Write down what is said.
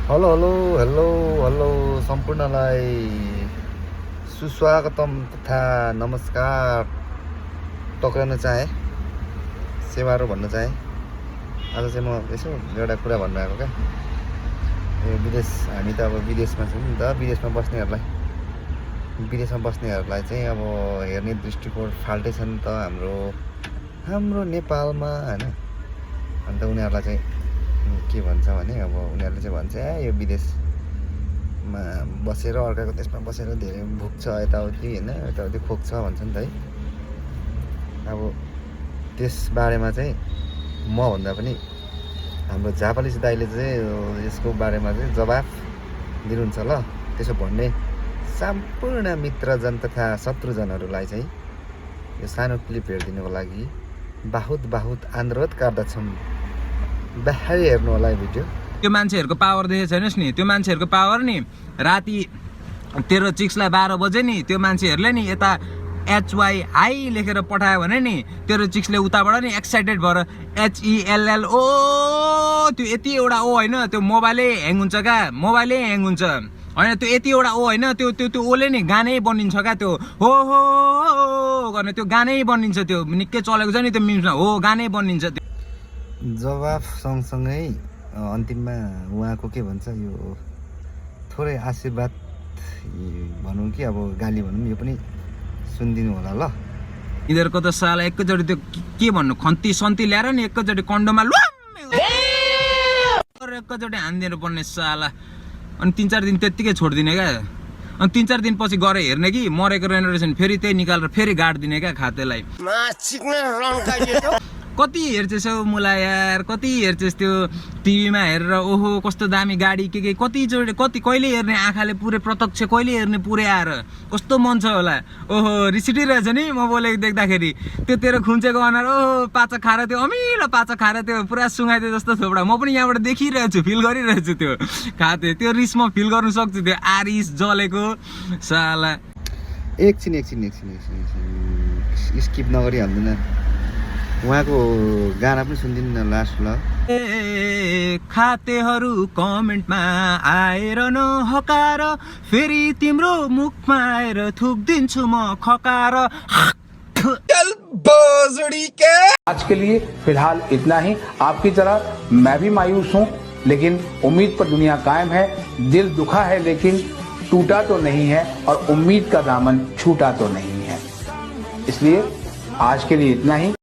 Hello hello hello hello सम्पूर्णलाई सुस्वागतम तथा नमस्कार टक्राउन चाहे सेवारो भन्न चाहे। आज चाहिँ म यसो एउटा कुरा भन्नु आएको क्या। विदेश हामी त अब विदेशमा छौँ नि त। विदेशमा बस्नेहरूलाई चाहिँ अब हेर्ने दृष्टिकोण फाल्टै छ नि त हाम्रो नेपालमा हैन। अन्त उनीहरूलाई चाहिँ के भन्छ भने अब उनीहरूले चाहिँ भन्छ यो विदेशमा बसेर अर्काको देशमा बसेर धेरै भुक्छ यताउति हैन, यताउति खोक्छ भन्छ नि त है। अब त्यस बारेमा चाहिँ म भन्दा पनि हाम्रो जापानिज दाइले चाहिँ यसको बारेमा चाहिँ जवाफ दिनुहुन्छ ल। त्यसो भन्ने सम्पूर्ण मित्रजन तथा शत्रुजनहरूलाई चाहिँ यो सानो क्लिप हेरिदिनुको लागि बहुत अनुरोध गर्दछौँ। बाहिर हेर्नु होला भिडियो। त्यो मान्छेहरुको पावर देखेको छैनस् नि? त्यो मान्छेहरुको पावर नि राति तेरो चिक्सलाई 12 बजे नि त्यो मान्छेहरुले नि यता HY हाई लेखेर पठायो भने नि तेरो चिक्सले उताबाट नि एक्साइटेड भएर HELLO त्यो यति एउटा ओ हैन, त्यो मोबाइलै ह्याङ हुन्छ का, मोबाइलै ह्याङ हुन्छ हैन। त्यो यति एउटा ओ हैन, त्यो ओले नि गानै बनिन्छ का। त्यो हो गर्ने त्यो गानै बनिन्छ। त्यो निकै चलेको छ नि त्यो मिम्समा, हो गानै बनिन्छ त्यो। जवाफ सँगसँगै अन्तिममा उहाँको के भन्छ, यो थोरै आशीर्वाद भनौँ कि अब गाली भनौँ, यो पनि सुनिदिनु होला ल। यिनीहरूको त साला एकैचोटि त्यो के भन्नु खन्ती सन्ती ल्याएर नि एकैचोटि कन्डोमा एकैचोटि हानिदिनु पर्ने साला। अनि 3-4 दिन त्यत्तिकै छोडिदिने क्या। अनि 3-4 दिन पछि गएर हेर्ने कि मरेको रेनोभेसन फेरि त्यही निकालेर फेरि गाडिदिने क्या खातेलाई। कति हेर्छस् हौ मुला यार, कति हेर्छस् त्यो टिभीमा हेरेर ओहो कस्तो दामी गाडी के कति कहिले हेर्ने आँखाले पुरै प्रत्यक्ष कहिले हेर्ने पुरै आएर कस्तो मन छ होला। ओहो रिसिटिरहेछ नि म बोलेको देख्दाखेरि। त्यो तेरो खुम्चेको अनुहार ओहो पाचक खाएर त्यो अमिलो पाचक खाएर त्यो पुरा सुँगाइदियो जस्तो थोपडा म पनि यहाँबाट देखिरहेछु, फिल गरिरहेछु त्यो खाते। त्यो रिस म फिल गर्नु सक्छु, त्यो आरिस जलेको साला। एकछिन स्किप नगरी हाल्दैन। उहाँको गाना पनि सुनिदिनु न लास्ट ल। खातेहरू कमेन्टमा आएर न हकार, फेरि तिम्रो मुखमा आएर थुक्दिन्छु म खकार। आज के लिए फिलहाल इतना ही। आपकी तरह मैं भी मायूस हूँ, लेकिन उम्मीद पर दुनिया कायम है। दिल दुखा है लेकिन टूटा तो नहीं है, और उम्मीद का दामन छूटा तो नहीं है। इसलिए आज के लिए इतना ही।